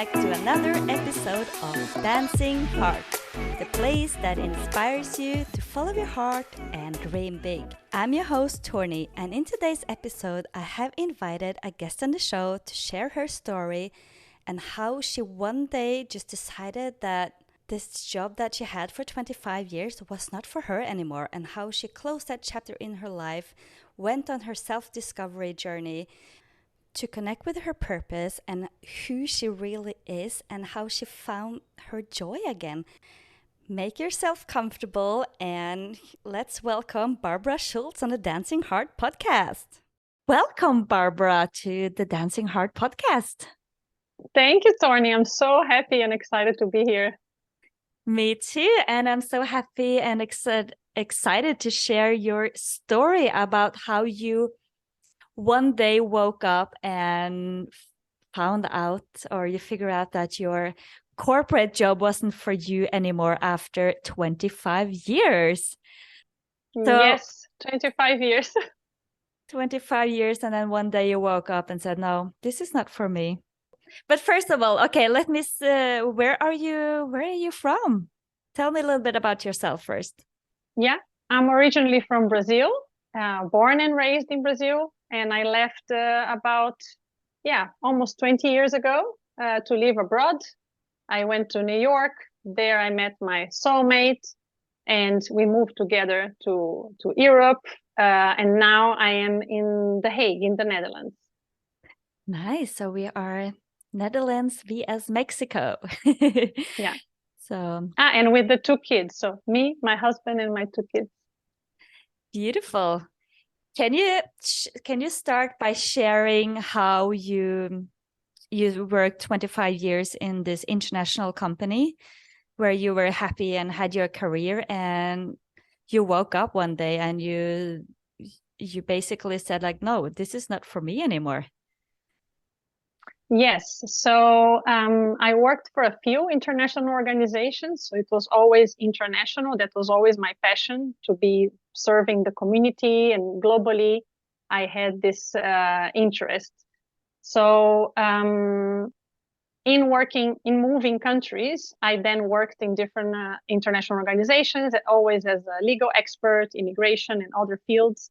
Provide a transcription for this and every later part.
back to another episode of Dancing Heart, the place that inspires you to follow your heart and dream big. I'm your host, Torny, and in today's episode, I have invited a guest on the show to share her story and how she one day just decided that this job that she had for 25 years was not for her anymore, and how she closed that chapter in her life, went on her self-discovery journey to connect with her purpose and who she really is, and how she found her joy again. Make yourself comfortable and let's welcome Barbara Schultz on the Dancing Heart podcast. Welcome, Barbara, to the Dancing Heart podcast. Thank you, Torny. I'm so happy and excited to be here. Me too. And I'm so happy and excited to share your story about how you one day woke up and found out, or you figure out that your corporate job wasn't for you anymore after 25 years. Yes, 25 years. 25 years, and then one day you woke up and said, no, this is not for me. But first of all, okay, let me see, where are you from? Tell me a little bit about yourself first. Yeah, I'm originally from Brazil, born and raised in Brazil. And I left almost 20 years ago to live abroad. I went to New York. There I met my soulmate and we moved together to Europe. And now I am in The Hague, in the Netherlands. Nice. So we are Netherlands vs Mexico. Yeah. So and with the two kids. So me, my husband, and my two kids. Beautiful. Can you start by sharing how you worked 25 years in this international company where you were happy and had your career, and you woke up one day and you basically said like, no, this is not for me anymore? Yes. So I worked for a few international organizations. So it was always international. That was always my passion, to be serving the community, and globally I had this interest. So in moving countries, I then worked in different international organizations, always as a legal expert, immigration and other fields.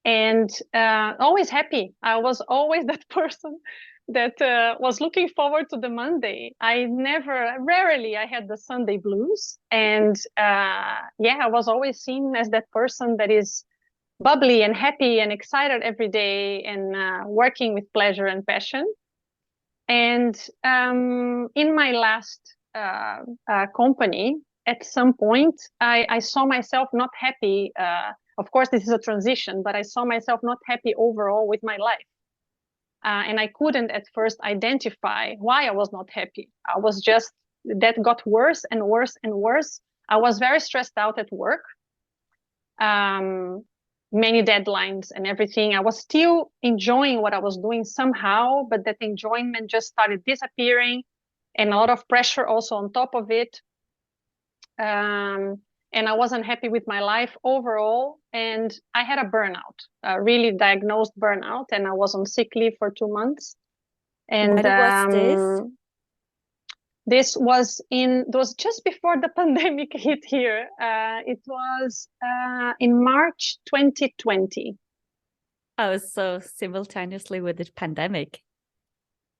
And always happy. I was always that person that was looking forward to the Monday. Rarely I had the Sunday blues. And I was always seen as that person that is bubbly and happy and excited every day, and working with pleasure and passion. And in my last company, at some point, I saw myself not happy. Of course, this is a transition, but I saw myself not happy overall with my life. And I couldn't at first identify why I was not happy. That got worse and worse and worse. I was very stressed out at work. Many deadlines and everything. I was still enjoying what I was doing somehow, but that enjoyment just started disappearing, and a lot of pressure also on top of it. And I wasn't happy with my life overall. And I had a burnout, a really diagnosed burnout, and I was on sick leave for 2 months. And when was this? This was just before the pandemic hit here. It was in March 2020. Oh, so simultaneously with the pandemic.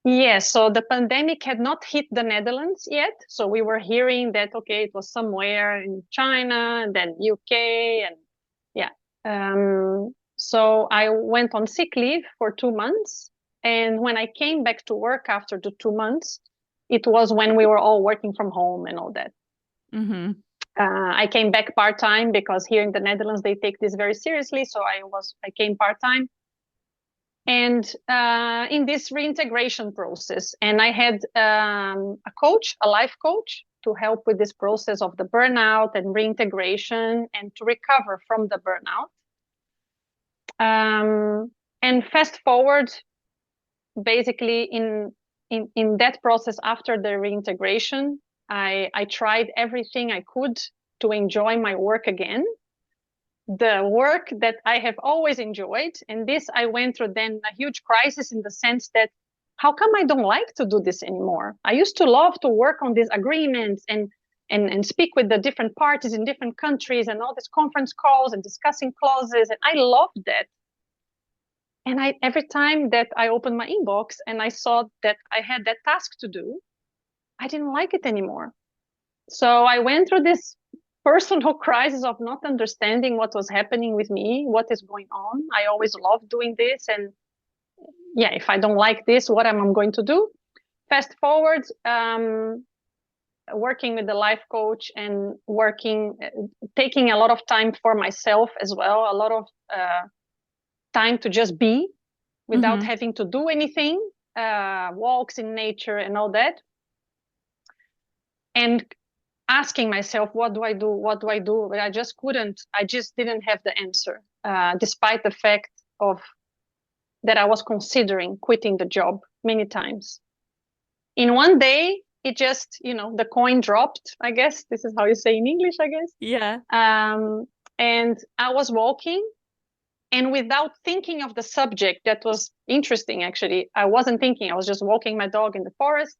Yes, so the pandemic had not hit the Netherlands yet. So we were hearing that, okay, it was somewhere in China and then UK. And yeah. So I went on sick leave for 2 months. And when I came back to work after the 2 months, it was when we were all working from home and all that. Mm-hmm. I came back part-time because here in the Netherlands, they take this very seriously. So I came part-time. And in this reintegration process, and I had a life coach, to help with this process of the burnout and reintegration and to recover from the burnout. And fast forward, basically in that process after the reintegration, I tried everything I could to enjoy my work again. The work that I have always enjoyed. And this, I went through then a huge crisis, in the sense that how come I don't like to do this anymore? I used to love to work on these agreements and speak with the different parties in different countries and all these conference calls and discussing clauses. And I loved that. And every time that I opened my inbox and I saw that I had that task to do, I didn't like it anymore. So I went through this personal crisis of not understanding what was happening with me, what is going on. I always loved doing this. And yeah, if I don't like this, what am I going to do? Fast forward, working with the life coach and taking a lot of time for myself as well, a lot of time to just be without having to do anything, walks in nature and all that. And asking myself, what do I do? What do I do? But I just didn't have the answer, despite the fact of that I was considering quitting the job many times. In one day, it just, the coin dropped, I guess. This is how you say in English, I guess. Yeah. And I was walking, and without thinking of the subject, that was interesting, actually. I wasn't thinking. I was just walking my dog in the forest.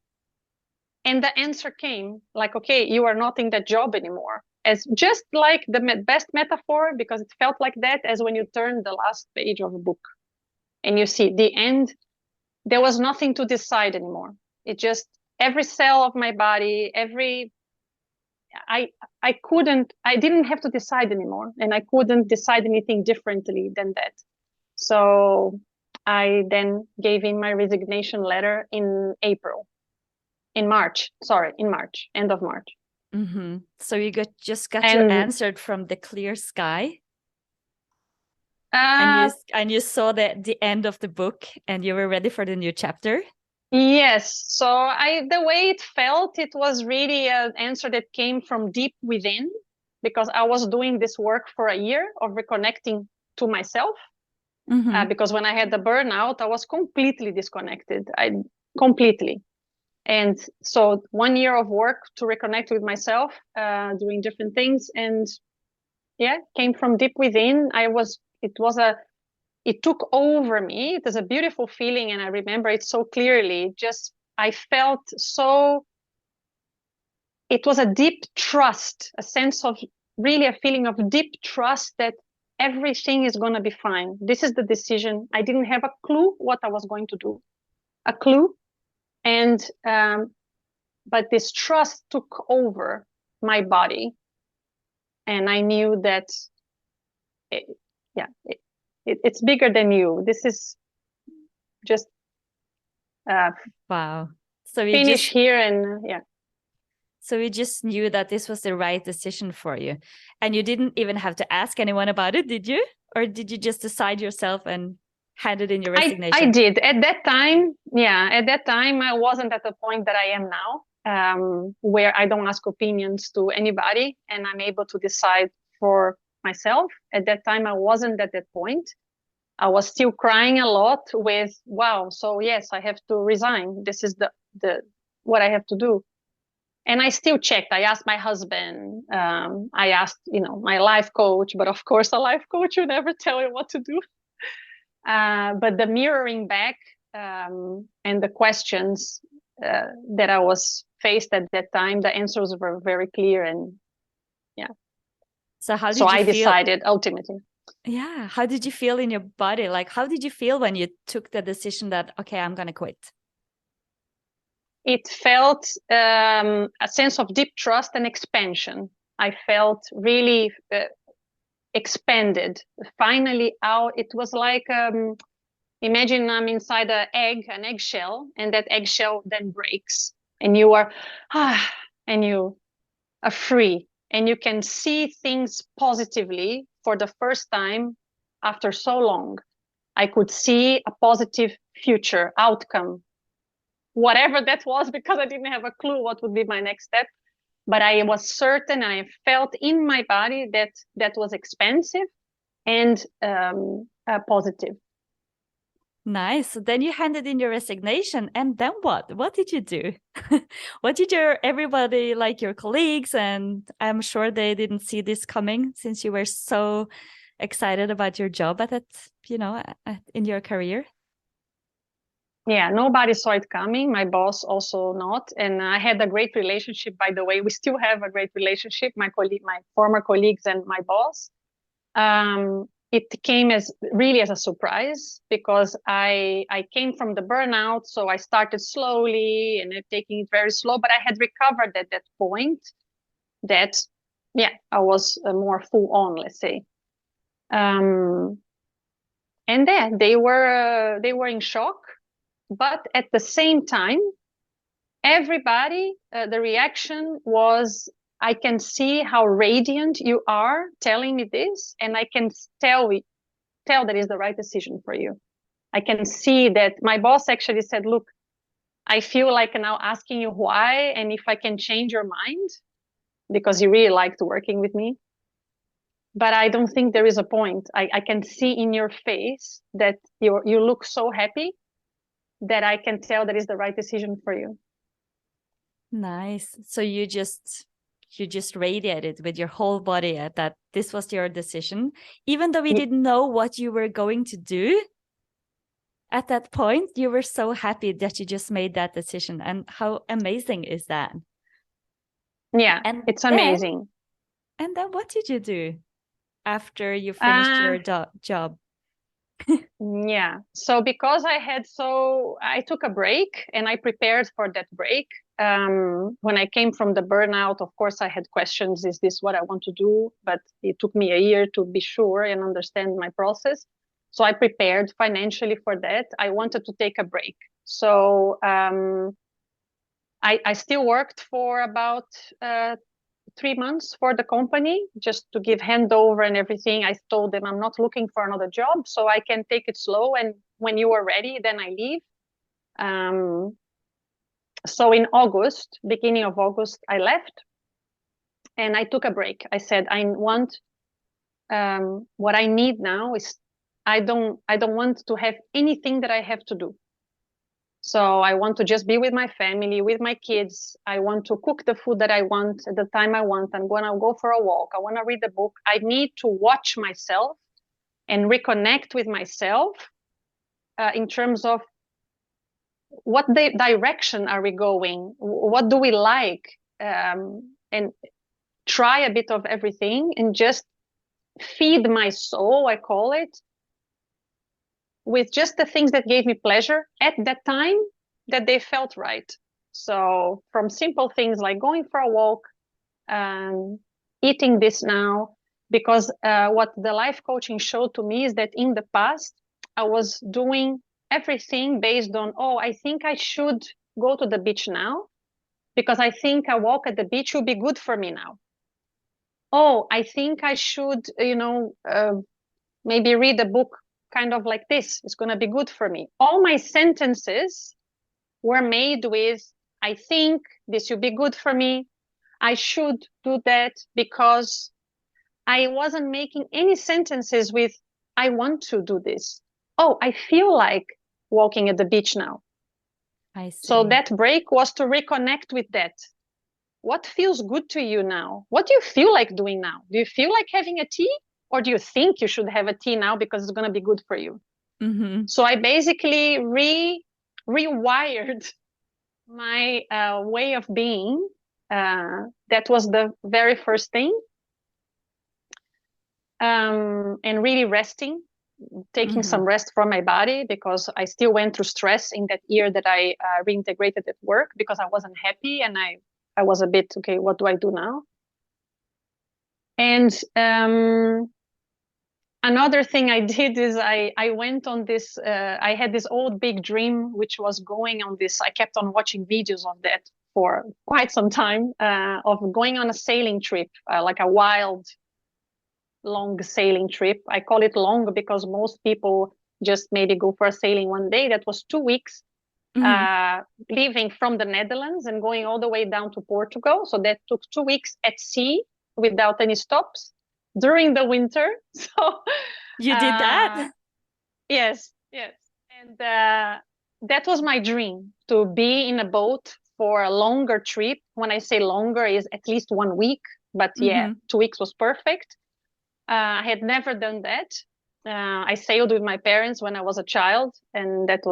And the answer came like, okay, you are not in that job anymore. As just like the best metaphor, because it felt like that, as when you turn the last page of a book and you see the end, there was nothing to decide anymore. It just, every cell of my body, I didn't have to decide anymore, and I couldn't decide anything differently than that. So I then gave in my resignation letter in March, end of March. Mm-hmm. So you just got your answer from the clear sky? And you saw the end of the book and you were ready for the new chapter? Yes. So the way it felt, it was really an answer that came from deep within, because I was doing this work for a year of reconnecting to myself. Because when I had the burnout, I was completely disconnected. Completely. And so 1 year of work to reconnect with myself, doing different things. And yeah, came from deep within. It took over me. It was a beautiful feeling. And I remember it so clearly. I felt it was a deep trust, a sense of really a feeling of deep trust that everything is going to be fine. This is the decision. I didn't have a clue what I was going to do, a clue. And, but this trust took over my body. And I knew that, it's bigger than you. This is just wow. So we finish here and yeah. So you just knew that this was the right decision for you. And you didn't even have to ask anyone about it, did you? Or did you just decide yourself and handed in your resignation? I did. At that time, I wasn't at the point that I am now, where I don't ask opinions to anybody and I'm able to decide for myself. At that time, I wasn't at that point. I was still crying a lot with, wow, so yes, I have to resign. This is what I have to do. And I still checked. I asked my husband. I asked, my life coach. But of course, a life coach will never tell you what to do. But the mirroring back and the questions that I was faced at that time, the answers were very clear. And yeah. So how did you feel? I decided ultimately. Yeah. How did you feel in your body? Like, how did you feel when you took the decision that, okay, I'm going to quit? It felt a sense of deep trust and expansion. I felt really expanded. Finally out. It was like, imagine I'm inside an eggshell, and that eggshell then breaks. And you are, and you are free. And you can see things positively for the first time after so long. I could see a positive future outcome, whatever that was, because I didn't have a clue what would be my next step. But I was certain, and I felt in my body that was expansive and positive. Nice. So then you handed in your resignation, and then what? What did you do? What did everybody, like your colleagues, and I'm sure they didn't see this coming since you were so excited about your job at that, in your career? Yeah, nobody saw it coming. My boss also not. And I had a great relationship, by the way. We still have a great relationship, my colleague, my former colleagues and my boss. It came as really as a surprise because I came from the burnout, so I started slowly and taking it very slow, but I had recovered at that point that, yeah, I was more full on, let's say. Um, and then they were in shock, but at the same time, everybody, the reaction was, I can see how radiant you are telling me this, and I can tell that is the right decision for you. I can see that my boss actually said, look, I feel like now asking you why and if I can change your mind because you really liked working with me. But I don't think there is a point. I can see in your face that you look so happy that I can tell that is the right decision for you. Nice. So you just radiated with your whole body at that this was your decision, even though we didn't know what you were going to do. At that point, you were so happy that you just made that decision. And how amazing is that? Yeah, and it's then, amazing. And then what did you do after you finished your job? Yeah. So because I took a break and I prepared for that break. When I came from the burnout, of course, I had questions. Is this what I want to do? But it took me a year to be sure and understand my process. So I prepared financially for that. I wanted to take a break. So I still worked for about 3 months for the company just to give handover and everything. I told them I'm not looking for another job, so I can take it slow. And when you are ready, then I leave. So in August, beginning of August, I left and I took a break. I said I want what I need now is I don't want to have anything that I have to do. So I want to just be with my family, with my kids. I want to cook the food that I want at the time I want. I'm going to go for a walk. I want to read a book. I need to watch myself and reconnect with myself in terms of what the direction are we going? What do we like? And try a bit of everything and just feed my soul, I call it, with just the things that gave me pleasure at that time that they felt right. So from simple things like going for a walk, eating this now, because what the life coaching showed to me is that in the past, I was doing everything based on, oh, I think I should go to the beach now because I think a walk at the beach will be good for me now. Oh, I think I should, maybe read a book kind of like this. It's going to be good for me. All my sentences were made with, I think this will be good for me. I should do that because I wasn't making any sentences with, I want to do this. Oh, I feel like walking at the beach now. I see. So that break was to reconnect with that. What feels good to you now? What do you feel like doing now? Do you feel like having a tea? Or do you think you should have a tea now because it's going to be good for you? Mm-hmm. So I basically rewired my way of being. That was the very first thing. And really resting, taking some rest from my body because I still went through stress in that year that I reintegrated at work because I wasn't happy and I was a bit, okay, what do I do now? And another thing I did is I went on this, I had this old big dream, which was going on this, I kept on watching videos of that for quite some time, of going on a sailing trip, like a wild, long sailing trip. I call it long because most people just maybe go for a sailing one day. That was 2 weeks, leaving from the Netherlands and going all the way down to Portugal. So that took 2 weeks at sea without any stops during the winter. So you did that? Yes. And that was my dream, to be in a boat for a longer trip. When I say longer, is at least 1 week, but yeah, 2 weeks was perfect. I had never done that. I sailed with my parents when I was a child, and that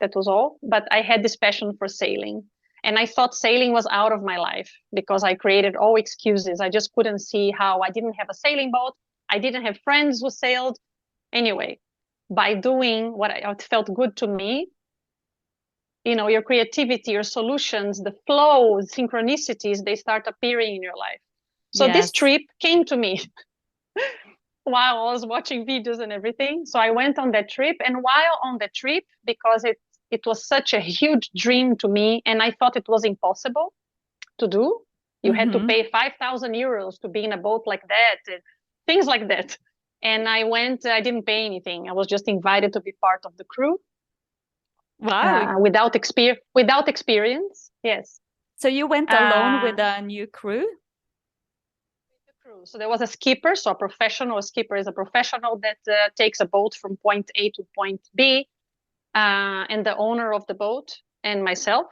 That was all. But I had this passion for sailing. And I thought sailing was out of my life because I created all excuses. I just couldn't see how I didn't have a sailing boat. I didn't have friends who sailed. Anyway, by doing what felt good to me, your creativity, your solutions, the flow, synchronicities, they start appearing in your life. So this trip came to me while I was watching videos and everything. So I went on that trip. And while on the trip, because it was such a huge dream to me, and I thought it was impossible to do. You had to pay 5,000 euros to be in a boat like that, and things like that. And I went, I didn't pay anything. I was just invited to be part of the crew. Wow. Without experience. Yes. So you went alone with a new crew? So there was a skipper. So a skipper is a professional that takes a boat from point A to point B, and the owner of the boat and myself.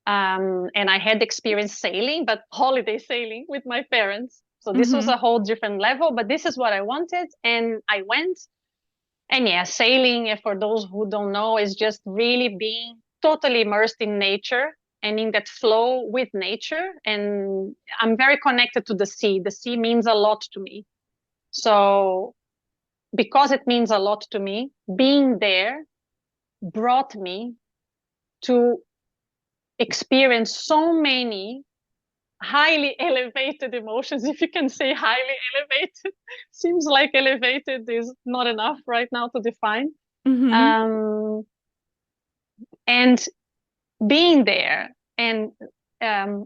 And I had experience sailing, but holiday sailing with my parents. So this was a whole different level, but this is what I wanted. And I went. And yeah, sailing, for those who don't know, is just really being totally immersed in nature and in that flow with nature. And I'm very connected to the sea. The sea means a lot to me. So because it means a lot to me, being there brought me to experience so many highly elevated emotions, if you can say highly elevated. Seems like elevated is not enough right now to define. And being there and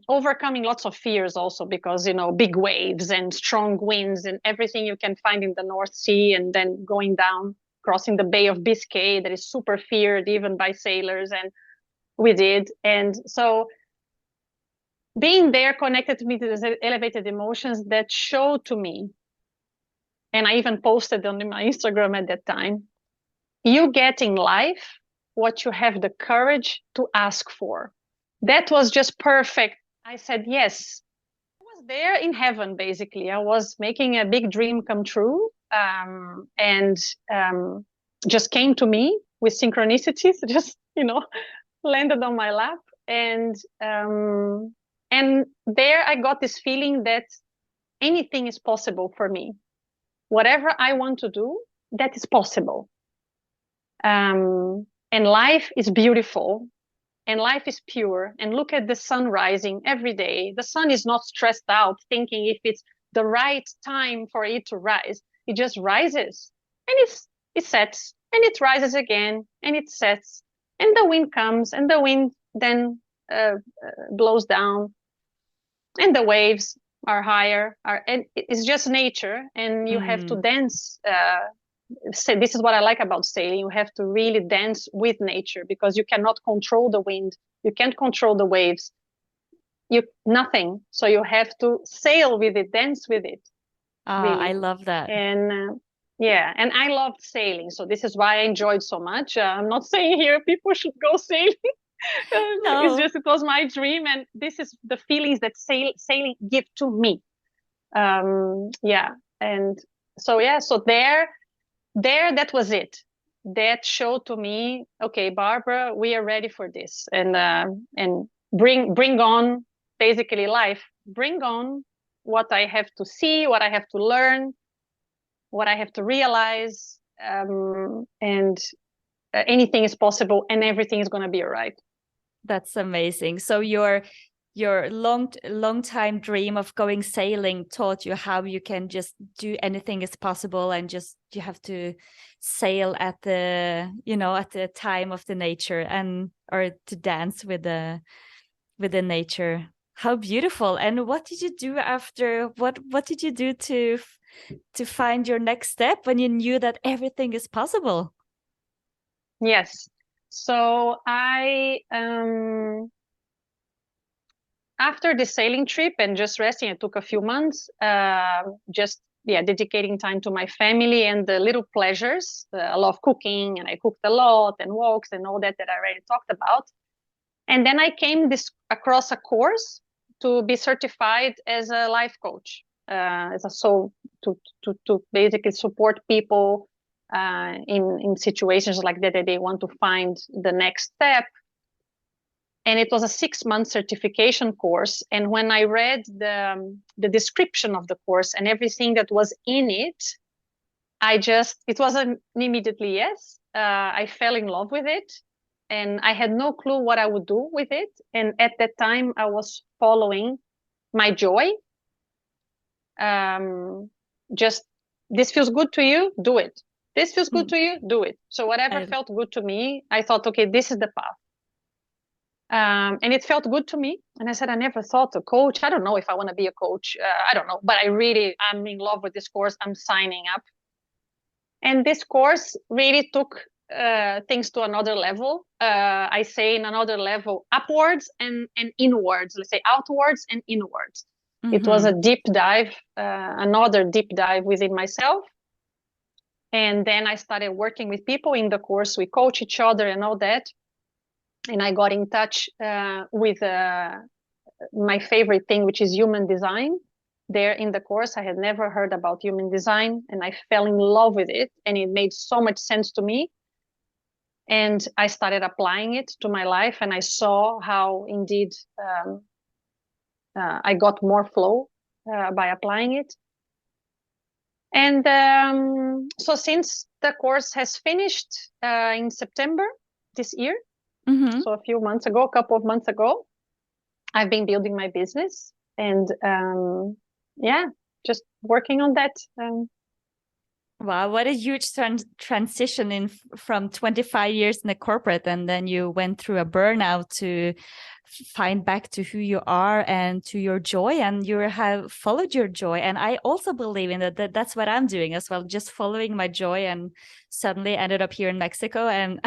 overcoming lots of fears also, because big waves and strong winds and everything you can find in the North Sea, and then going down, crossing the Bay of Biscay, that is super feared even by sailors, and we did. And so being there connected me to these elevated emotions that showed to me, and I even posted on my Instagram at that time, you get in life what you have the courage to ask for. That was just perfect. I said, yes. I was there in heaven, basically. I was making a big dream come true, and just came to me with synchronicities, just, landed on my lap. And there I got this feeling that anything is possible for me. Whatever I want to do, that is possible. And life is beautiful, and life is pure. And look at the sun rising every day. The sun is not stressed out thinking if it's the right time for it to rise. It just rises, and it sets, and it rises again, and it sets, and the wind comes, and the wind then blows down, and the waves are higher, and it's just nature, and you have to dance. So this is what I like about sailing. You have to really dance with nature, because you cannot control the wind, you can't control the waves, nothing. So you have to sail with it, dance with it. Really. I love that. And yeah, and I loved sailing, so this is why I enjoyed so much. I'm not saying here people should go sailing. No. It's just, it was my dream, and this is the feelings that sailing give to me. Yeah, and so there, that was it. That showed to me, okay, Barbara, we are ready for this, and bring on basically life. Bring on what I have to see, what I have to learn, what I have to realize, and anything is possible, and everything is going to be all right. That's amazing. So your long time dream of going sailing taught you how you can just do anything is possible, and just you have to sail at the at the time of the nature, or to dance with the nature. How beautiful. And what did you do after? What did you do to find your next step when you knew that everything is possible? Yes. So I, after the sailing trip and just resting, it took a few months, dedicating time to my family and the little pleasures. I love cooking, and I cooked a lot, and walks and all that I already talked about. And then I came across a course to be certified as a life coach, to basically support people in situations like that they want to find the next step. And it was a 6-month certification course. And when I read the description of the course and everything that was in it, it was an immediately yes. I fell in love with it, and I had no clue what I would do with it. And at that time, I was following my joy. Just, this feels good to you, do it. This feels good to you, do it. So whatever felt good to me, I thought, okay, this is the path. And it felt good to me. And I said, I never thought a coach. I don't know if I want to be a coach. I don't know, but I'm in love with this course. I'm signing up. And this course really took things to another level. I say in another level, upwards and inwards, let's say outwards and inwards. Mm-hmm. It was a deep dive, another deep dive within myself. And then I started working with people in the course. We coach each other and all that. And I got in touch with my favorite thing, which is human design. There in the course, I had never heard about human design, and I fell in love with it, and it made so much sense to me. And I started applying it to my life, and I saw how indeed I got more flow by applying it. And so since the course has finished in September this year, mm-hmm. So a couple of months ago, I've been building my business and just working on that. Wow, what a huge transition from 25 years in the corporate, and then you went through a burnout to find back to who you are and to your joy, and you have followed your joy. And I also believe in that that's what I'm doing as well, just following my joy, and suddenly ended up here in Mexico. And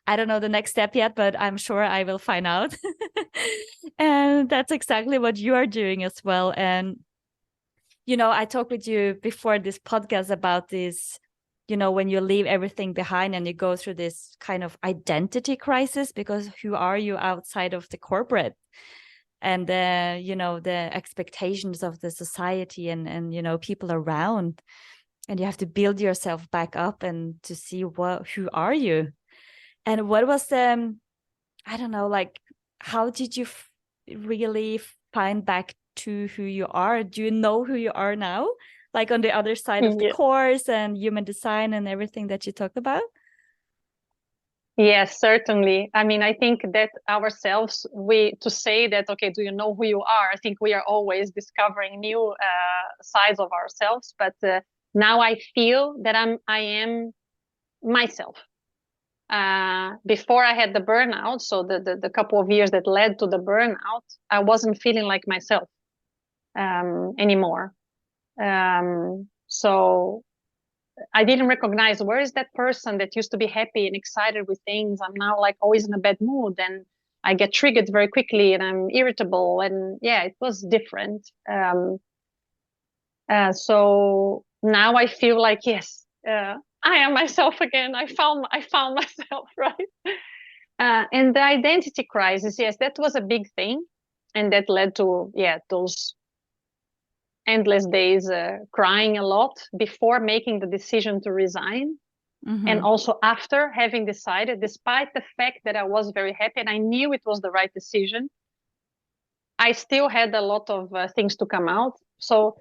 I don't know the next step yet, but I'm sure I will find out. And that's exactly what you are doing as well. And you know, I talked with you before this podcast about this, you know, when you leave everything behind and you go through this kind of identity crisis, because who are you outside of the corporate and the, you know, the expectations of the society and, you know, people around, and you have to build yourself back up and to see who are you? And what was the, I don't know, like, how did you really find back to who you are? Do you know who you are now, like on the other side of the course and human design and everything that you talked about? Yes, certainly. I mean, I think that ourselves, to say that, okay, do you know who you are? I think we are always discovering new sides of ourselves. But now I feel that I am myself. Before I had the burnout, so the couple of years that led to the burnout, I wasn't feeling like myself anymore. So I didn't recognize, where is that person that used to be happy and excited with things? I'm now like always in a bad mood, and I get triggered very quickly, and I'm irritable, and it was different. So now I feel like, yes, I am myself again. I found myself, right? And the identity crisis, yes, that was a big thing, and that led to those endless days crying a lot before making the decision to resign. Mm-hmm. And also after having decided, despite the fact that I was very happy and I knew it was the right decision, I still had a lot of things to come out. So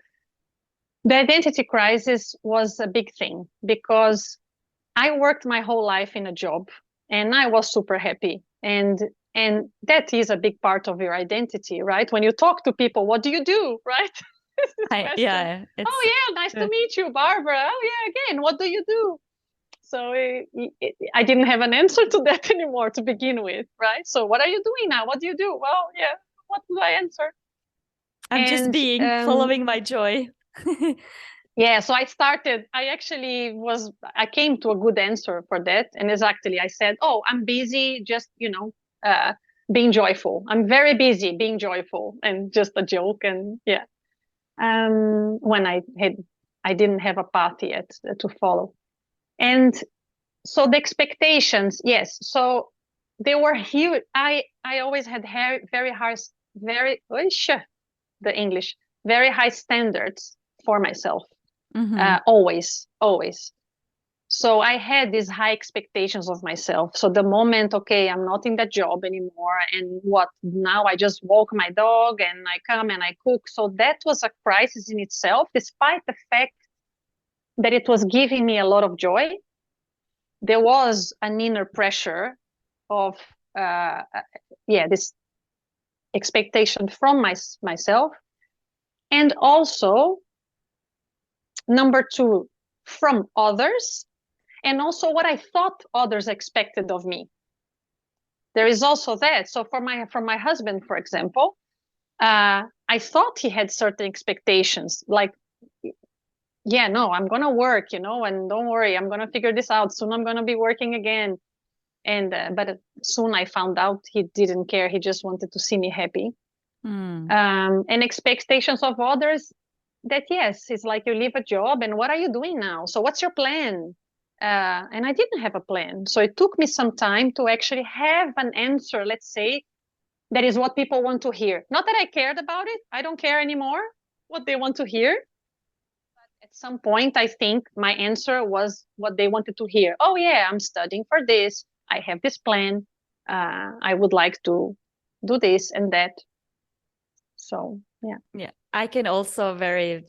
the identity crisis was a big thing, because I worked my whole life in a job and I was super happy. And that is a big part of your identity, right? When you talk to people, what do you do, right? Nice to meet you, Barbara. Oh yeah, again, what do you do? So I didn't have an answer to that anymore to begin with, right? So what are you doing now? What do you do? Well, what do I answer? I'm just following my joy. So I came to a good answer for that. And exactly, I said, I'm busy, just, being joyful. I'm very busy being joyful, and just a joke. And when I didn't have a path yet to follow. And so the expectations, yes. So they were huge. I always had very high standards for myself. Mm-hmm. Always. So I had these high expectations of myself. So the moment, okay, I'm not in that job anymore, and what now? I just walk my dog and I come and I cook. So that was a crisis in itself, despite the fact that it was giving me a lot of joy. There was an inner pressure of, this expectation from myself, and also number two, from others, and also what I thought others expected of me. There is also that. So from my husband, for example, I thought he had certain expectations, like, yeah, no, I'm gonna work, and don't worry, I'm gonna figure this out. Soon I'm gonna be working again. And but soon I found out he didn't care. He just wanted to see me happy. And expectations of others, that yes, it's like you leave a job and what are you doing now? So what's your plan? And I didn't have a plan. So it took me some time to actually have an answer, let's say, that is what people want to hear. Not that I cared about it. I don't care anymore what they want to hear. But at some point, I think my answer was what they wanted to hear. Oh, yeah, I'm studying for this. I have this plan. I would like to do this and that. So, yeah. Yeah, I can also very,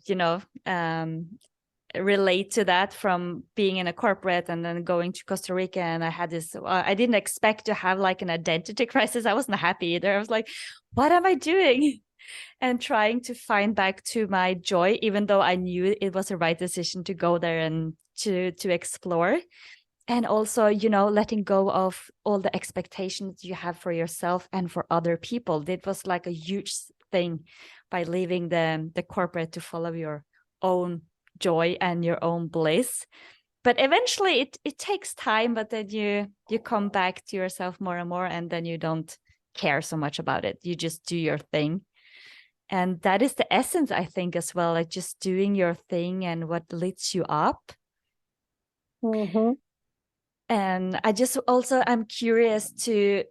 relate to that from being in a corporate and then going to Costa Rica. And I had this, I didn't expect to have like an identity crisis. I wasn't happy either. I was like, what am I doing? And trying to find back to my joy, even though I knew it was the right decision to go there and to explore. And also, letting go of all the expectations you have for yourself and for other people. It was like a huge thing by leaving the corporate to follow your own joy and your own bliss. But eventually it takes time, but then you come back to yourself more and more, and then you don't care so much about it. You just do your thing. And that is the essence, I think, as well, like just doing your thing and what lifts you up. Mm-hmm. And I'm curious to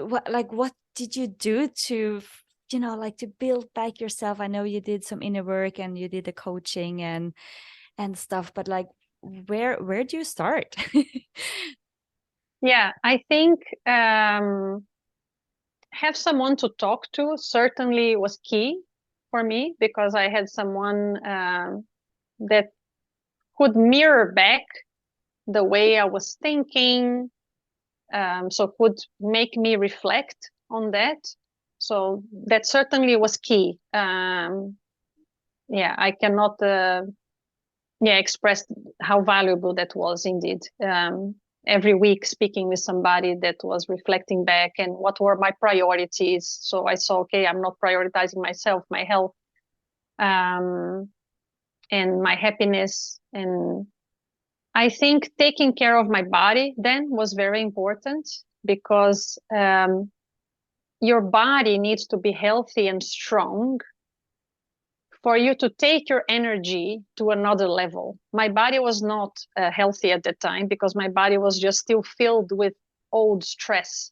what did you do to, to build back yourself? I know you did some inner work and you did the coaching and stuff, but like, where do you start? Yeah, I think have someone to talk to certainly was key for me, because I had someone that could mirror back the way I was thinking, so could make me reflect on that. So that certainly was key. I cannot express how valuable that was indeed. Every week speaking with somebody that was reflecting back and what were my priorities. So I saw, okay, I'm not prioritizing myself, my health, and my happiness. And I think taking care of my body then was very important, because your body needs to be healthy and strong for you to take your energy to another level. My body was not healthy at that time, because my body was just still filled with old stress.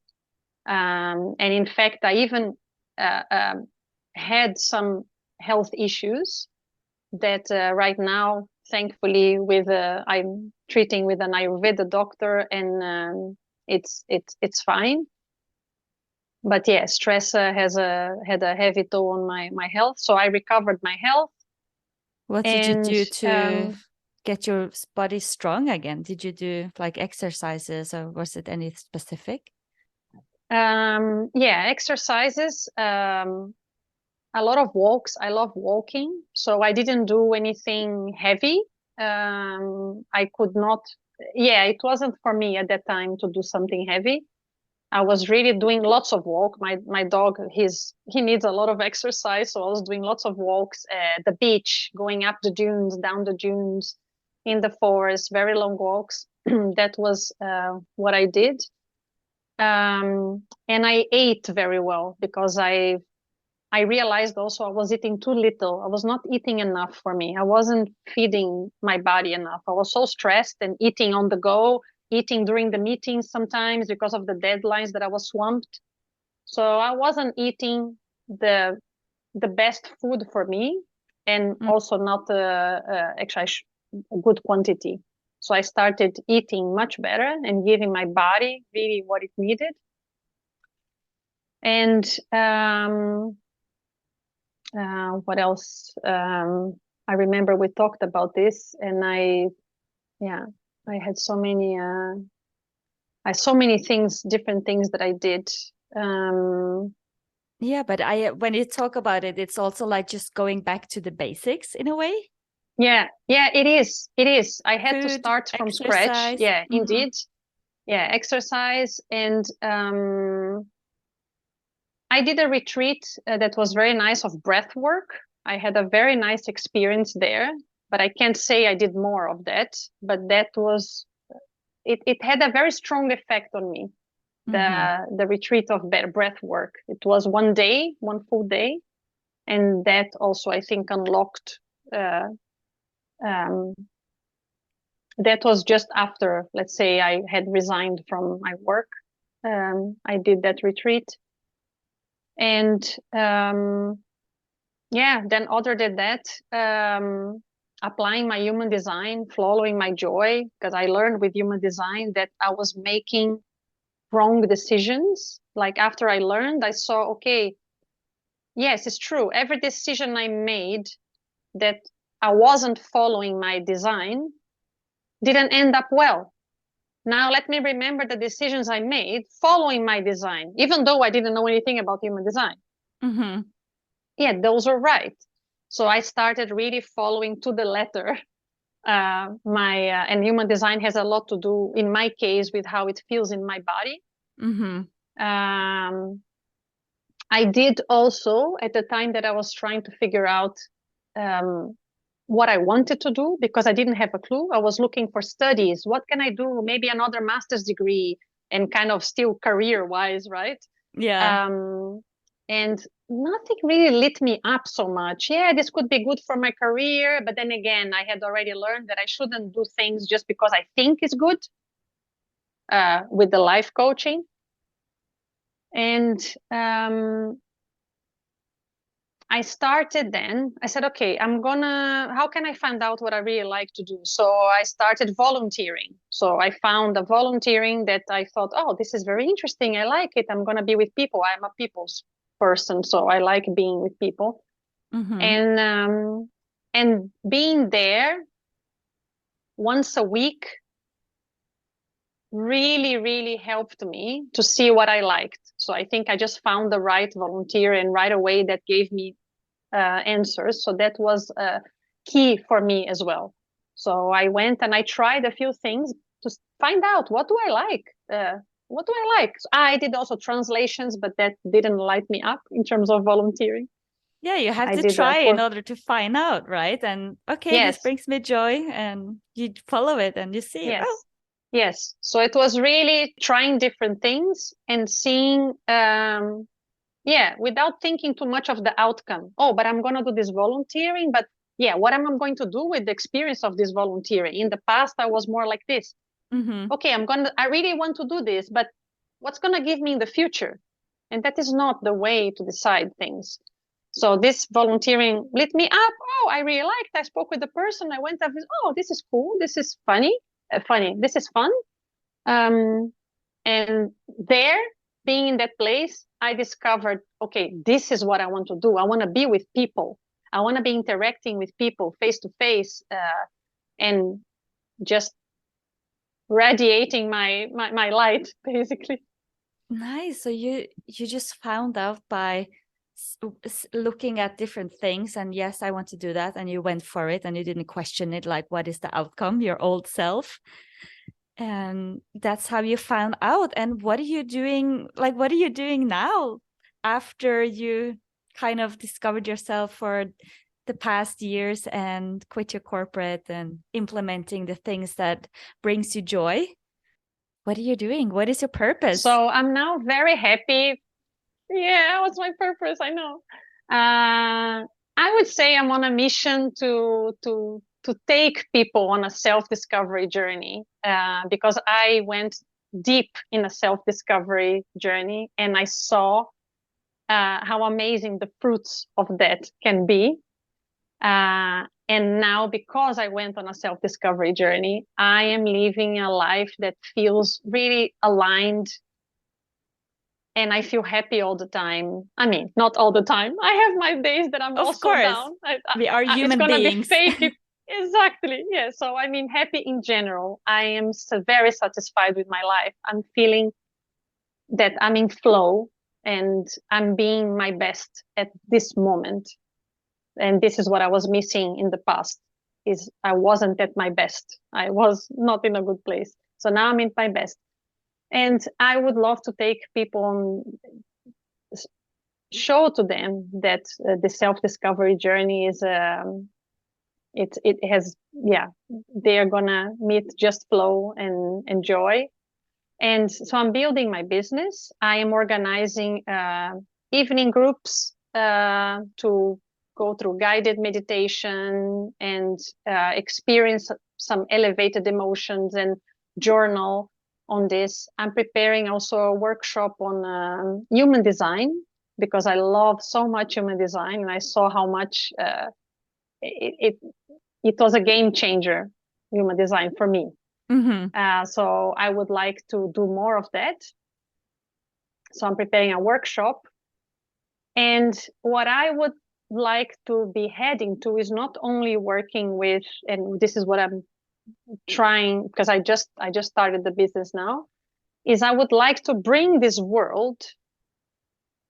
And in fact, I even had some health issues that right now, thankfully, I'm treating with an Ayurveda doctor, and it's fine. But yeah, stress had a heavy toll on my health. So I recovered my health. What did you do to get your body strong again? Did you do like exercises, or was it any specific? Exercises. A lot of walks. I love walking. So I didn't do anything heavy. I could not. Yeah, it wasn't for me at that time to do something heavy. I was really doing lots of walk. My dog, he needs a lot of exercise, so I was doing lots of walks at the beach, going up the dunes, down the dunes, in the forest, very long walks. That was what I did. And I ate very well, because I realized also I was eating too little. I was not eating enough for me. I wasn't feeding my body enough. I was so stressed and eating on the go, eating during the meetings sometimes because of the deadlines that I was swamped. So I wasn't eating the best food for me, and also not actually a good quantity. So I started eating much better and giving my body really what it needed. And what else? I remember we talked about this, and I had so many things, different things that I did. Yeah, but when you talk about it, it's also like just going back to the basics in a way. Yeah, it is. It is. I had to Food, start from scratch. exercise. Yeah, indeed. Yeah, exercise. And I did a retreat that was very nice of breath work. I had a very nice experience there, but I can't say I did more of that. But that was, it had a very strong effect on me. The retreat of breath work. It was one day, one full day. And that also, I think, unlocked that was just after, let's say, I had resigned from my work. I did that retreat. And then other than that, applying my human design, following my joy, because I learned with human design that I was making wrong decisions. Like after I learned, I saw, okay, yes, it's true. Every decision I made that I wasn't following my design didn't end up well. Now let me remember the decisions I made following my design, even though I didn't know anything about human design. Yeah, those are right. So I started really following to the letter. And human design has a lot to do, in my case, with how it feels in my body. I did also, at the time that I was trying to figure out what I wanted to do, because I didn't have a clue. I was looking for studies. What can I do? Maybe another master's degree, and kind of still career-wise, right? Yeah. And nothing really lit me up so much. Yeah, this could be good for my career. But then again, I had already learned that I shouldn't do things just because I think it's good with the life coaching. And I started then, I said, okay, how can I find out what I really like to do? So I started volunteering. So I found a volunteering that I thought, oh, this is very interesting. I like it. I'm going to be with people. I'm a people's person. So I like being with people. And being there once a week really, really helped me to see what I liked. So I think I just found the right volunteer, and right away that gave me answers. So that was key for me as well. So I went and I tried a few things to find out, what do I like? What do I like? So I did also translations, but that didn't light me up in terms of volunteering. Yeah, you have to try in order to find out, right? And okay, yes, this brings me joy, and you follow it and you see yes. it. Oh. Yes. So it was really trying different things and seeing without thinking too much of the outcome. Oh, but I'm going to do this volunteering, but what am I going to do with the experience of this volunteering? In the past, I was more like this. Okay, I really want to do this, but what's going to give me in the future? And that is not the way to decide things. So this volunteering lit me up. Oh, I really liked. I spoke with the person. I went up. Oh, this is cool. This is funny. This is fun. And there, being in that place, I discovered, okay, this is what I want to do. I want to be with people. I want to be interacting with people face to face, and just radiating my light, basically. Nice. So you just found out by looking at different things, and yes, I want to do that, and you went for it, and you didn't question it, like, what is the outcome, your old self. And that's how you found out. And what are you doing? Like, what are you doing now after you kind of discovered yourself for the past years and quit your corporate and implementing the things that brings you joy? What are you doing? What is your purpose? So I'm now very happy. Yeah, what's my purpose? I know. I would say I'm on a mission to take people on a self-discovery journey, because I went deep in a self-discovery journey, and I saw how amazing the fruits of that can be. And now, because I went on a self-discovery journey, I am living a life that feels really aligned, and I feel happy all the time. I mean, not all the time. I have my days that I'm Of also course, down. we are It's human gonna be beings. fake if exactly. Yeah. So I mean, happy in general. I am very satisfied with my life. I'm feeling that I'm in flow and I'm being my best at this moment. And this is what I was missing in the past, is I wasn't at my best. I was not in a good place. So now I'm in my best. And I would love to take people on, show to them that the self-discovery journey is it has, yeah, they are gonna meet just flow and joy. And so I'm building my business. I am organizing evening groups to go through guided meditation and experience some elevated emotions and journal on this. I'm preparing also a workshop on human design, because I love so much human design, and I saw how much it, it it was a game changer, human design, for me. So I would like to do more of that. So I'm preparing a workshop. And what I would like to be heading to is not only working with, and this is what I'm trying, because I just started the business now, is I would like to bring this world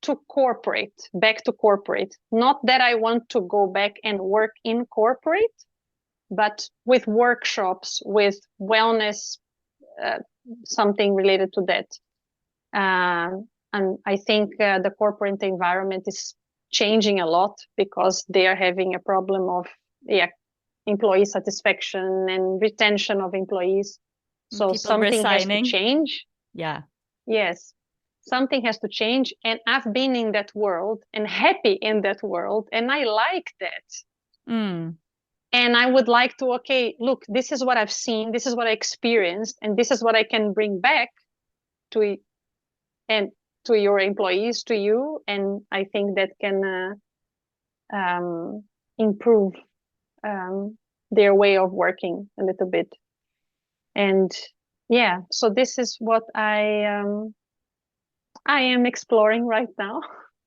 to corporate, back to corporate. Not that I want to go back and work in corporate, but with workshops, with wellness, something related to that. And I think the corporate environment is changing a lot, because they are having a problem of employee satisfaction and retention of employees. So people something resigning. has to change. Yeah. Yes, something has to change. And I've been in that world and happy in that world, and I like that. And I would like to, okay, look, this is what I've seen, this is what I experienced, and this is what I can bring back to and to your employees, to you. And I think that can improve their way of working a little bit. And yeah, so this is what I am exploring right now.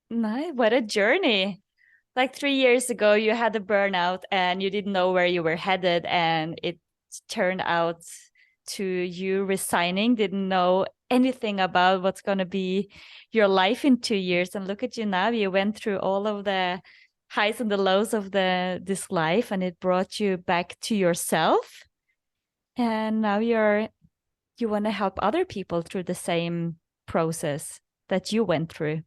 Nice. What a journey. Like 3 years ago, you had a burnout and you didn't know where you were headed. And it turned out to you resigning, didn't know anything about what's going to be your life in 2 years. And look at you now. You went through all of the highs and the lows of this life, and it brought you back to yourself. And now you want to help other people through the same process that you went through.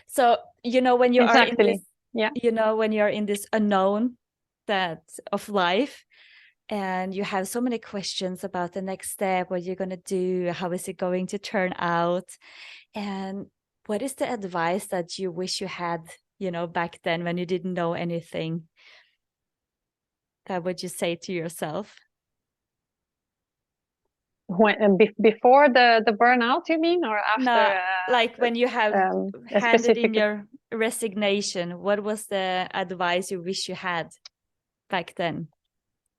So, when you are in this, when you're in this unknown of life, and you have so many questions about the next step, what you're going to do, how is it going to turn out? And what is the advice that you wish you had, back then when you didn't know anything? That would you say to yourself? When before the burnout, you mean, or after? No, like when you have handed in your resignation, what was the advice you wish you had back then?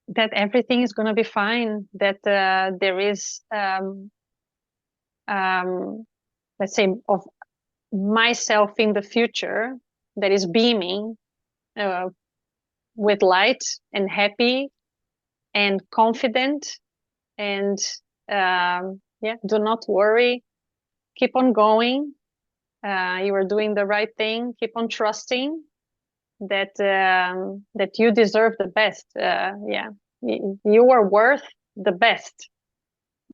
That everything is going to be fine. That there is, let's say, of myself in the future that is beaming with light and happy and confident. And do not worry. Keep on going. You are doing the right thing. Keep on trusting that you deserve the best. You are worth the best,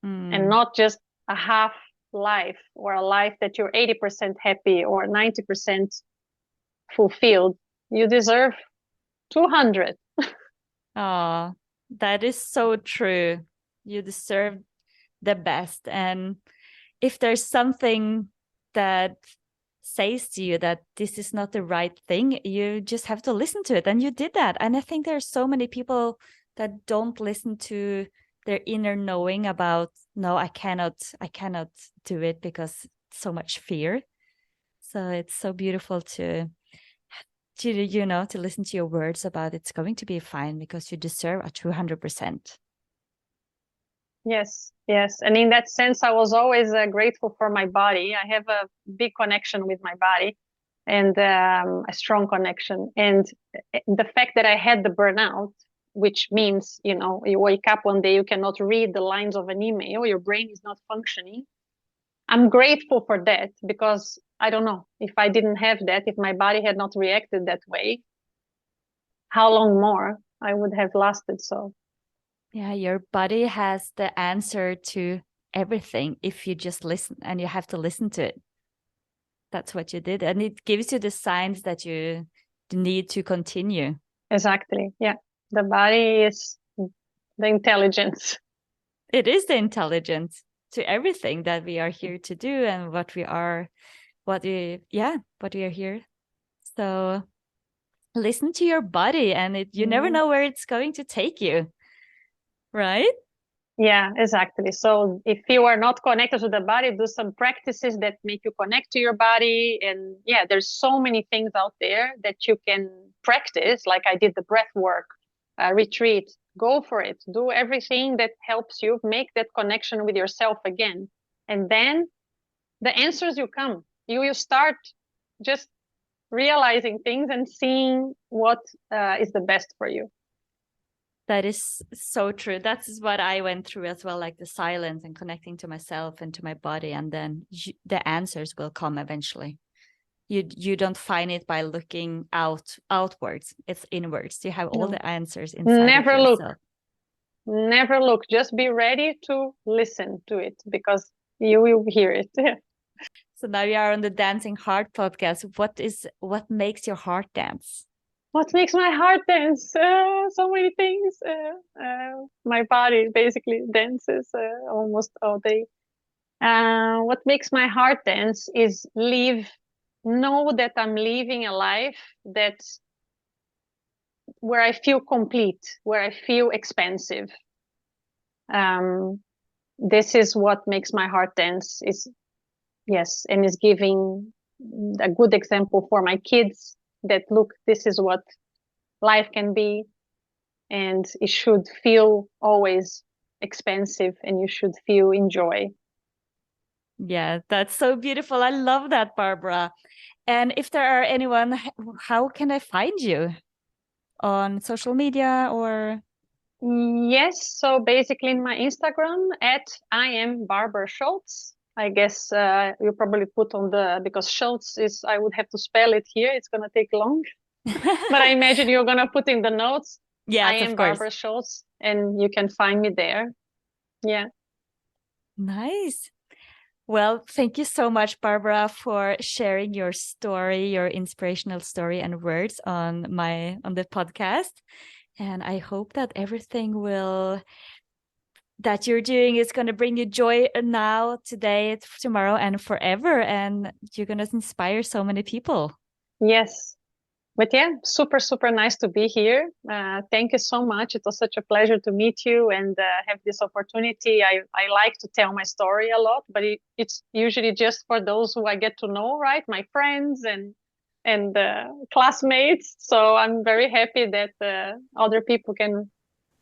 and not just a half life, or a life that you're 80% happy or 90% fulfilled. You deserve 200. Oh, that is so true. You deserve the best. And if there's something that says to you that this is not the right thing, you just have to listen to it. And you did that. And I think there's so many people that don't listen to their inner knowing about, no, I cannot do it, because so much fear. So it's so beautiful to to listen to your words about it's going to be fine because you deserve a 200%. Yes, yes. And in that sense, I was always grateful for my body. I have a big connection with my body and a strong connection. And the fact that I had the burnout, which means, you wake up one day, you cannot read the lines of an email, your brain is not functioning. I'm grateful for that because I don't know if I didn't have that, if my body had not reacted that way, how long more I would have lasted. So yeah, your body has the answer to everything if you just listen, and you have to listen to it. That's what you did. And it gives you the signs that you need to continue. exactly. Yeah. The body is the intelligence. It is the intelligence to everything that we are here to do and what we are here. So listen to your body, and you never know where it's going to take you. Right? Yeah, exactly. So if you are not connected to the body, do some practices that make you connect to your body. And yeah, there's so many things out there that you can practice. Like I did the breath work, retreat, go for it. Do everything that helps you make that connection with yourself again. And then the answers will come. You will start just realizing things and seeing what is the best for you. That is so true. That's what I went through as well, like the silence and connecting to myself and to my body. And then the answers will come eventually. You don't find it by looking outwards. It's inwards. You have all the answers inside Never of yourself. Never look. Just be ready to listen to it because you will hear it. So now you are on the Dancing Heart podcast. What makes your heart dance? What makes my heart dance? So many things. My body basically dances almost all day. What makes my heart dance is know that I'm living a life where I feel complete, where I feel expansive. This is what makes my heart dance. Yes, and is giving a good example for my kids that look, this is what life can be, and it should feel always expansive, and you should feel enjoy. Yeah, that's so beautiful. I love that, Barbara. And if there are anyone, how can I find you? On social media or? Yes, so basically in my Instagram I am Barbara Schultz. I guess you probably put on because Schultz is, I would have to spell it here. It's going to take long. But I imagine you're going to put in the notes. Yes, I am Barbara Schultz, and you can find me there. Yeah. Nice. Well, thank you so much, Barbara, for sharing your story, your inspirational story and words on the podcast. And I hope that everything that you're doing is going to bring you joy now, today, tomorrow, and forever. And you're going to inspire so many people. Yes. But yeah, super, super nice to be here. Thank you so much. It was such a pleasure to meet you and have this opportunity. I like to tell my story a lot, but it's usually just for those who I get to know, right? My friends and classmates. So I'm very happy that other people can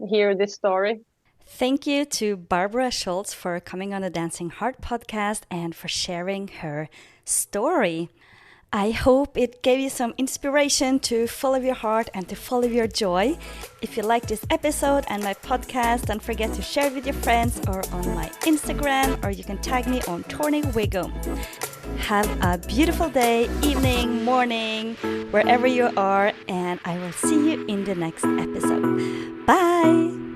hear this story. Thank you to Barbara Schultz for coming on the Dancing Heart podcast and for sharing her story. I hope it gave you some inspiration to follow your heart and to follow your joy. If you like this episode and my podcast, don't forget to share it with your friends or on my Instagram, or you can tag me on Torny. Have a beautiful day, evening, morning, wherever you are, and I will see you in the next episode. Bye!